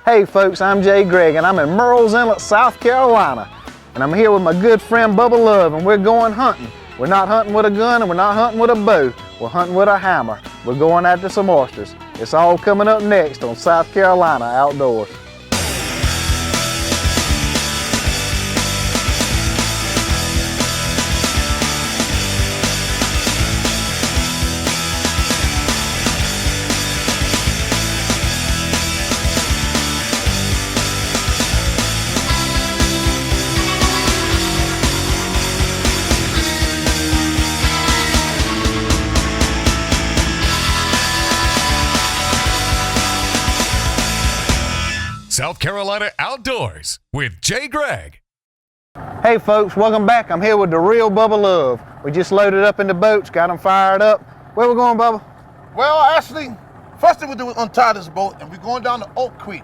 Hey folks, I'm Gregg and I'm in Murrells Inlet, South Carolina. And I'm here with my good friend Bubba Love and we're going hunting. We're not hunting with a gun and we're not hunting with a bow. We're hunting with a hammer. We're going after some oysters. It's all coming up next on South Carolina Outdoors. South Carolina Outdoors with Gregg. Hey folks, welcome back. I'm here with the real Bubba Love. We just loaded up in the boats, got them fired up. Where we going, Bubba? Well, actually, first thing we do is untie this boat and we're going down to Oak Creek.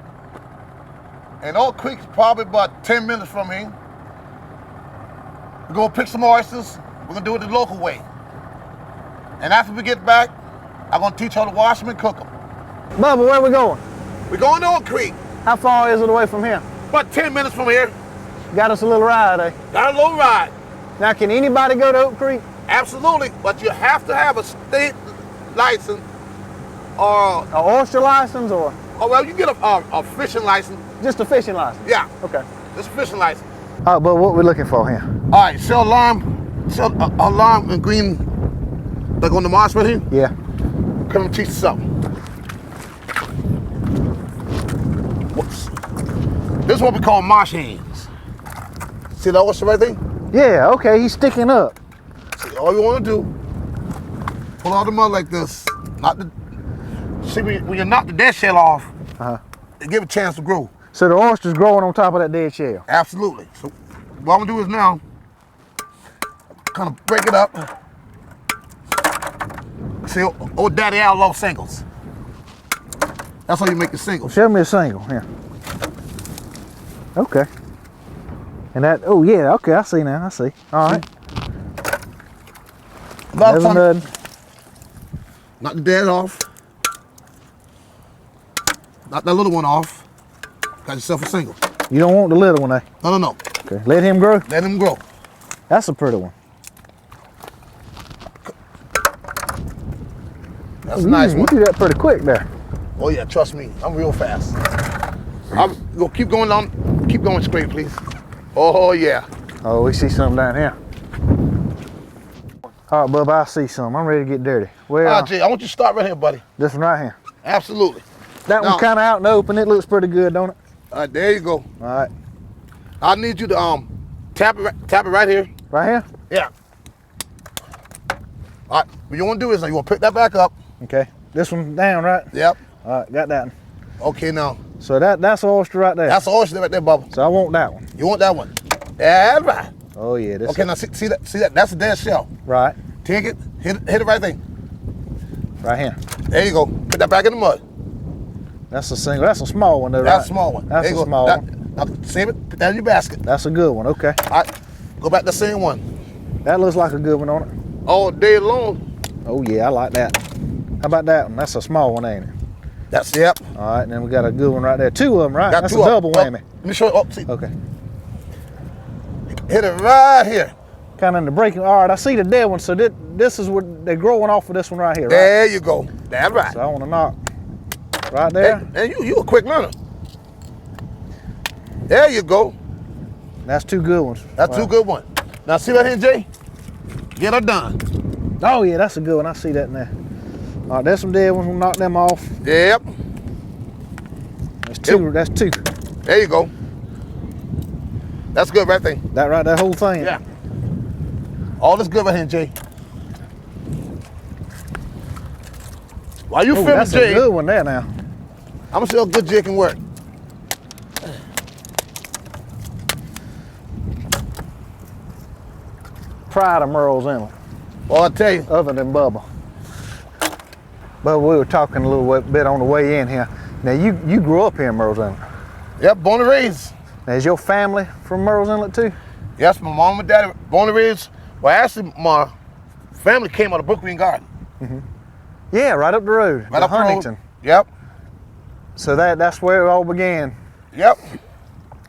And Oak Creek is probably about 10 minutes from here. We're gonna pick some oysters. We're gonna do it the local way. And after we get back, I'm gonna teach how to wash them and cook them. Bubba, where we going? We're going to Oak Creek. How far is it away from here? About 10 minutes from here. Got us a little ride, eh? Got a little ride. Now, can anybody go to Oak Creek? Absolutely, but you have to have a state license or... An oyster license or? Oh, well, you get a fishing license. Just a fishing license? Yeah. Okay. Just a fishing license. All right, but what we looking for here? All right, shell alarm and green, like on the marsh right here. Yeah. Come and teach you something. Whoops. This is what we call marsh hands. See that oyster right there? Yeah, okay, he's sticking up. See, all you want to do, pull out the mud like this. See, when you knock the dead shell off, it give it a chance to grow. So the oyster's growing on top of that dead shell? Absolutely. So what I'm gonna do is now, kind of break it up. See, old Daddy Al loves singles. That's how you make the singles. Show me a single, here. Okay. And that, oh yeah, okay, I see now, I see. All right. Never nothing. Knock the dead off. Knock that little one off. Got yourself a single. You don't want the little one, eh? No. Okay, let him grow? Let him grow. That's a pretty one. That's a nice one. You do that pretty quick there. Oh yeah, trust me, I'm real fast. I'm gonna keep going down, keep going straight, please. Oh yeah. Oh, we see something down here. All right, Bubba, I see something. I'm ready to get dirty. Well, All right, Jay, I want you to start right here, buddy. This one right here. Absolutely. That one's kind of out in the open. It looks pretty good, don't it? All right, there you go. All right. I need you to tap it right here. Right here? Yeah. All right, what you want to do is now you want to pick that back up. Okay. This one down, right? Yep. All right, got that one. Okay, now. So that's an oyster right there. That's an oyster right there, Bubba. So I want that one. You want that one? That's right. Oh yeah. This Okay, now see that? That's a dead shell. Right. Take it, hit it right there. Right here. There you go. Put that back in the mud. That's a single. That's a small one though, That's right? a small one. That's there a you go. small one. Now save it, put that in your basket. That's a good one, okay. All right, go back to the same one. That looks like a good one on it. All day long. Oh yeah, I like that. How about that one? That's a small one, ain't it? That's, yep. All right, and then we got a good one right there. Two of them, right? Got That's two a double up. whammy. Let me show you. Oh, see. Okay. Hit it right here. Kind of in the breaking. All right, I see the dead one. So this is what they're growing off of this one right here, right? There you go. That's right. So I want to knock right there. And you a quick learner. There you go. That's two good ones. That's two good ones. Now see right here, Jay? Get her done. Oh yeah, that's a good one. I see that in there. All right, there's some dead ones. We'll knock them off. Yep. That's two. That's two. There you go. That's good right there. That right, that whole thing. Yeah. All this good right here, Jay. While you filming, that's Jay, a good one there now. I'm gonna see how good Jay can work. Pride of Murrells Inlet. Well, I tell you. Other than Bubba. But we were talking a little bit on the way in here. Now you grew up here in Murrells Inlet. Yep, born and raised. Now is your family from Murrells Inlet too? Yes, my mom and dad born and raised. Well, actually, my family came out of Brook Green Garden. Yeah, right up the road. Right up Huntington. the road. Yep. So that's where it all began. Yep.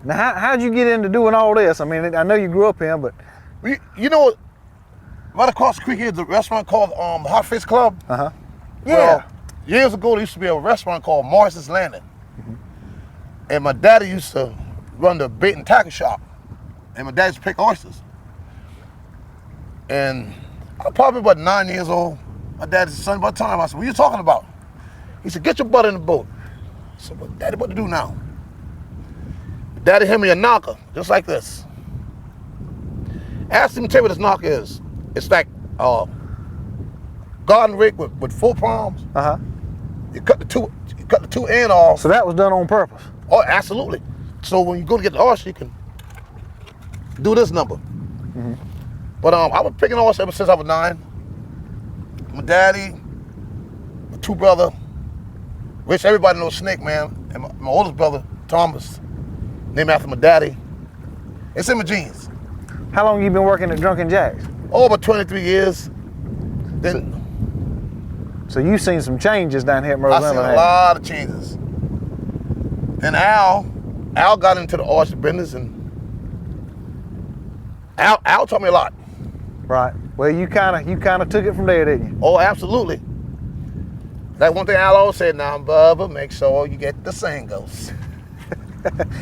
Now, how'd you get into doing all this? I mean, I know you grew up here, but You know, right across the creek here is a restaurant called Hot Fish Club. yeah. Well, years ago, there used to be a restaurant called Morris's Landing. And my daddy used to run the bait and tackle shop. And my dad used to pick oysters. And I was probably about 9 years old. My daddy's son by the time. I said, what are you talking about? He said, get your butt in the boat. I said, what daddy, what to do now? Daddy hit me a knocker, just like this. Asked him to tell you what this knocker is. It's like garden rake with 4 prongs. You cut the two end off. So that was done on purpose. Oh, absolutely. So when you go to get the oyster, you can do this number. But I was picking oysters ever since I was 9. My daddy, my 2 brother, which everybody knows Snake, man, and my oldest brother, Thomas, named after my daddy. It's in my genes. How long you been working at Drunken Jack's? Oh, about 23 years. Then So you've seen some changes down here at Merle's I seen Inlet. a lot of changes. Then Al got into the oyster business, and Al taught me a lot. Right. Well, you kind of took it from there, didn't you? Oh, absolutely. Like one thing Al always said, now, Bubba, make sure you get the singles.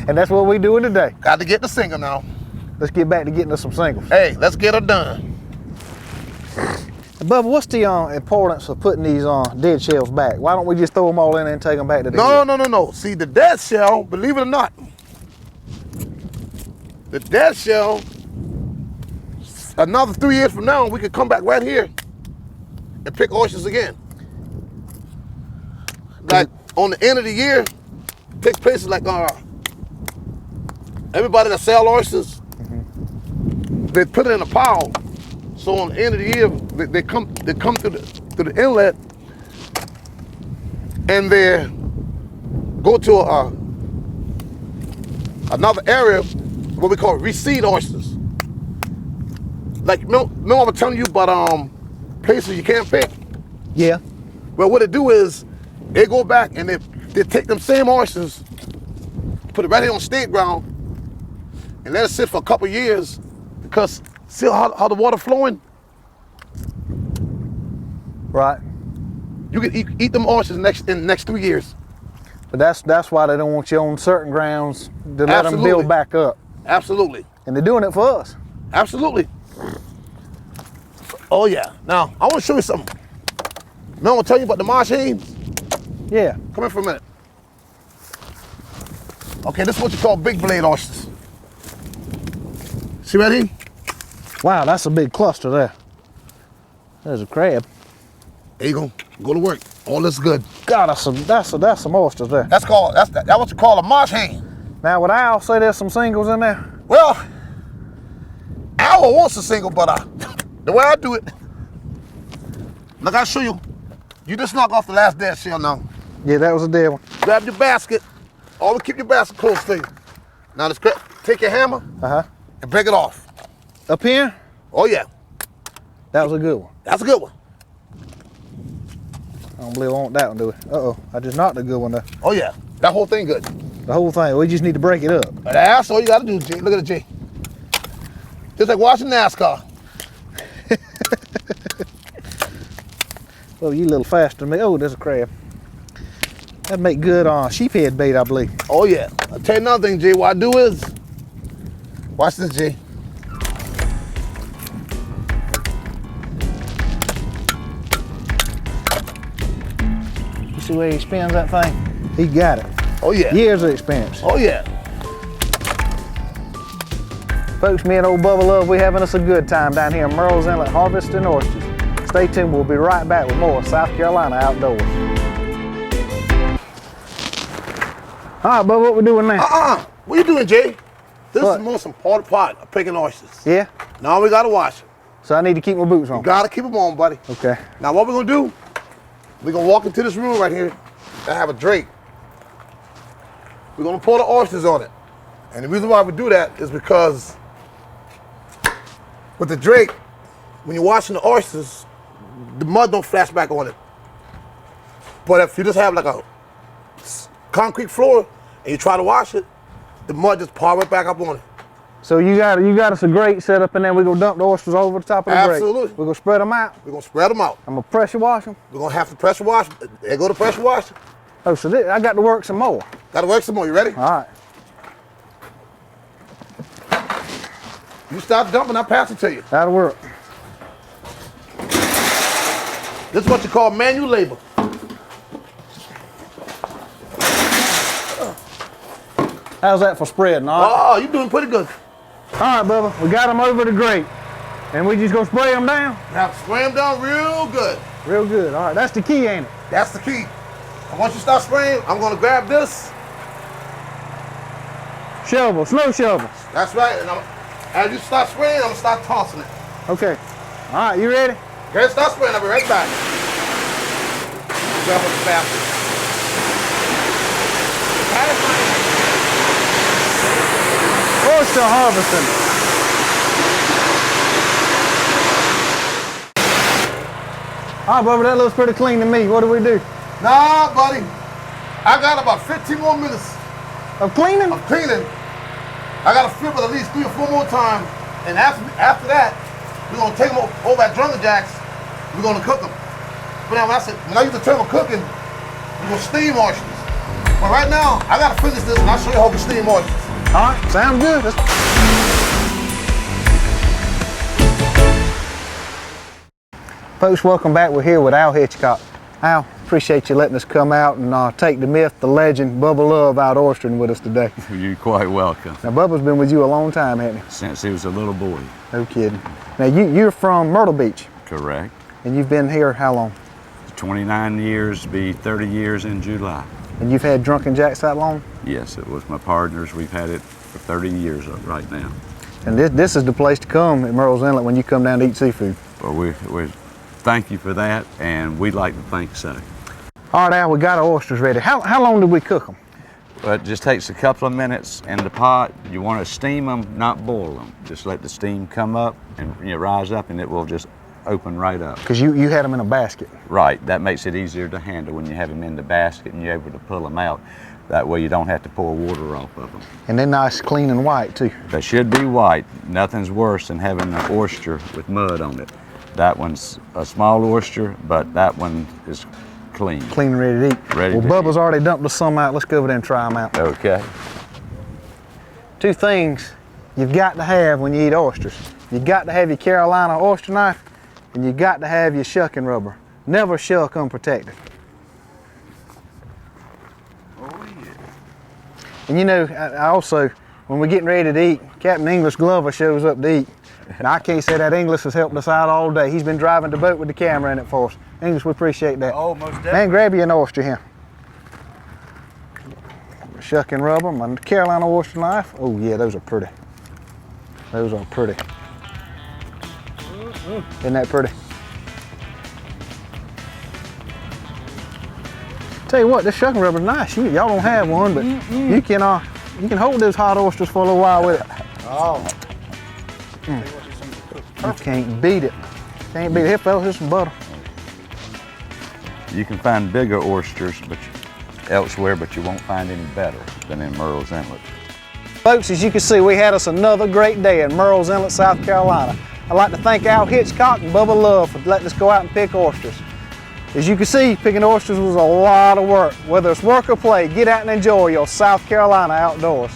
And that's what we doing today. Got to get the single now. Let's get back to getting us some singles. Hey, let's get her done. Bubba, what's the importance of putting these dead shells back? Why don't we just throw them all in there and take them back to the No. See, the dead shell, believe it or not, the dead shell, another 3 years from now, we could come back right here and pick oysters again. Like on the end of the year, pick places like everybody that sell oysters, they put it in a pile. So on the end of the year, they come to the inlet, and they go to another area, what we call reseed oysters. Like, no, I'm telling you about places you can't pick. Yeah. Well, what they do is they go back and they take them same oysters, put it right here on state ground, and let it sit for a couple years, because see how the water flowing? Right. You can eat them oysters in the next 3 years. But that's why they don't want you on certain grounds to let them build back up. Absolutely. And they're doing it for us. Absolutely. Oh yeah. Now, I want to show you something. Now I'm going to tell you about the marsh hames. Yeah. Come here for a minute. Okay, this is what you call big blade oysters. See right here? Wow, that's a big cluster there. There's a crab. There you go. Go to work. All this good. God, that's some oysters there. That's what you call a marsh hame. Now, would Al say there's some singles in there? Well, Al wants a single, but the way I do it, look, I'll show you. You just knock off the last dead shell now. Yeah, that was a dead one. Grab your basket. Always keep your basket close to you. Now, take your hammer and break it off. Up here? Oh, yeah. That was a good one. That's a good one. I don't believe I want that one, do we? Uh-oh, I just knocked a good one there. Oh, yeah. That whole thing good. The whole thing, we just need to break it up. That's all you got to do, G. Look at it, G. Just like watching NASCAR. Well, you a little faster than me. Oh, there's a crab. That'd make good sheephead bait, I believe. Oh, yeah. I'll tell you another thing, G. What I do is, watch this, G. You see where he spins that thing? He got it. Oh, yeah. Years of experience. Oh, yeah. Folks, me and old Bubba Love, we having us a good time down here in Merle's Inlet harvesting oysters. Stay tuned, we'll be right back with more South Carolina Outdoors. All right, Bubba, what we doing now? What you doing, Jay? This What? is the most important part of picking oysters. Yeah? Now we gotta wash them. So I need to keep my boots on. You gotta keep them on, buddy. Okay. Now what we're gonna do, we're gonna walk into this room right here and have a drake. We're gonna pour the oysters on it. And the reason why we do that is because with the drake, when you're washing the oysters, the mud don't flash back on it. But if you just have like concrete floor and you try to wash it, the mud just pour right back up on it. So you got us a grate set up, and then we're gonna dump the oysters over the top of the grate. Absolutely. We're gonna spread them out. We're gonna spread them out. I'm gonna pressure wash them. We're gonna have to pressure wash. There go the pressure wash. Oh, so I got to work some more. Gotta work some more. You ready? All right. You start dumping, I'll pass it to you. That'll work. This is what you call manual labor. How's that for spreading? All right. Oh, you're doing pretty good. All right, Bubba. We got them over the grate, and we just gonna spray them down. You have to spray them down real good. Real good. All right. That's the key, ain't it? That's the key. And once you start spraying, I'm gonna grab this. Shovel, snow shovel. That's right. And as you start spraying, I'm gonna start tossing it. Okay. All right. You ready? Okay, start spraying. I'll be right back. Grab one faster. Oyster harvesting. All right, Bubba, that looks pretty clean to me. What do we do? Nah, buddy. I got about 15 more minutes Of cleaning? of cleaning. I gotta flip it at least 3 or 4 more times. And after that, we're gonna take them over at Drunken Jacks. We're gonna cook them. But now when I use the term of cooking, we're gonna steam oysters. But right now, I gotta finish this and I'll show you how we steam oysters. All right, sounds good. Folks, welcome back. We're here with Al Hitchcock. Al, appreciate you letting us come out and take the myth, the legend, Bubba Love out oystering with us today. You're quite welcome. Now, Bubba's been with you a long time, hasn't he? Since he was a little boy. No kidding. Now, you're from Myrtle Beach, Correct. and you've been here how long? 29 years, be 30 years in July. And you've had Drunken Jacks that long? Yes, it was my partners. We've had it for 30 years right now. And this is the place to come at Merle's Inlet when you come down to eat seafood. Well, we thank you for that, and we'd like to think so. All right, Al, we got our oysters ready. How long did we cook them? But it just takes a couple of minutes in the pot. You want to steam them, not boil them. Just let the steam come up and rise up, and it will just open right up. Because you had them in a basket. Right, that makes it easier to handle when you have them in the basket and you're able to pull them out. That way you don't have to pour water off of them. And they're nice, clean, and white, too. They should be white. Nothing's worse than having an oyster with mud on it. That one's a small oyster, but that one is clean. Clean and ready to eat. Ready well, to Bubba's eat. already dumped us some out. Let's go over there and try them out. Okay. 2 things you've got to have when you eat oysters. You've got to have your Carolina oyster knife, and you've got to have your shucking rubber. Never shuck unprotected. Oh, yeah. And you know, I also, when we're getting ready to eat, Captain English Glover shows up to eat. Now, I can't say that English has helped us out all day. He's been driving the boat with the camera in it for us. English, we appreciate that. Oh, most definitely. Man, grab you an oyster here. Shucking rubber, my Carolina oyster knife. Oh yeah, those are pretty. Those are pretty. Isn't that pretty? Tell you what, this shucking rubber is nice. Y'all don't have one, but you can hold those hot oysters for a little while with it. Oh. You can't beat it. Can't beat it. Here, fellas, here's some butter. You can find bigger oysters elsewhere, but you won't find any better than in Merle's Inlet. Folks, as you can see, we had us another great day in Merle's Inlet, South Carolina. I'd like to thank Al Hitchcock and Bubba Love for letting us go out and pick oysters. As you can see, picking oysters was a lot of work. Whether it's work or play, get out and enjoy your South Carolina outdoors.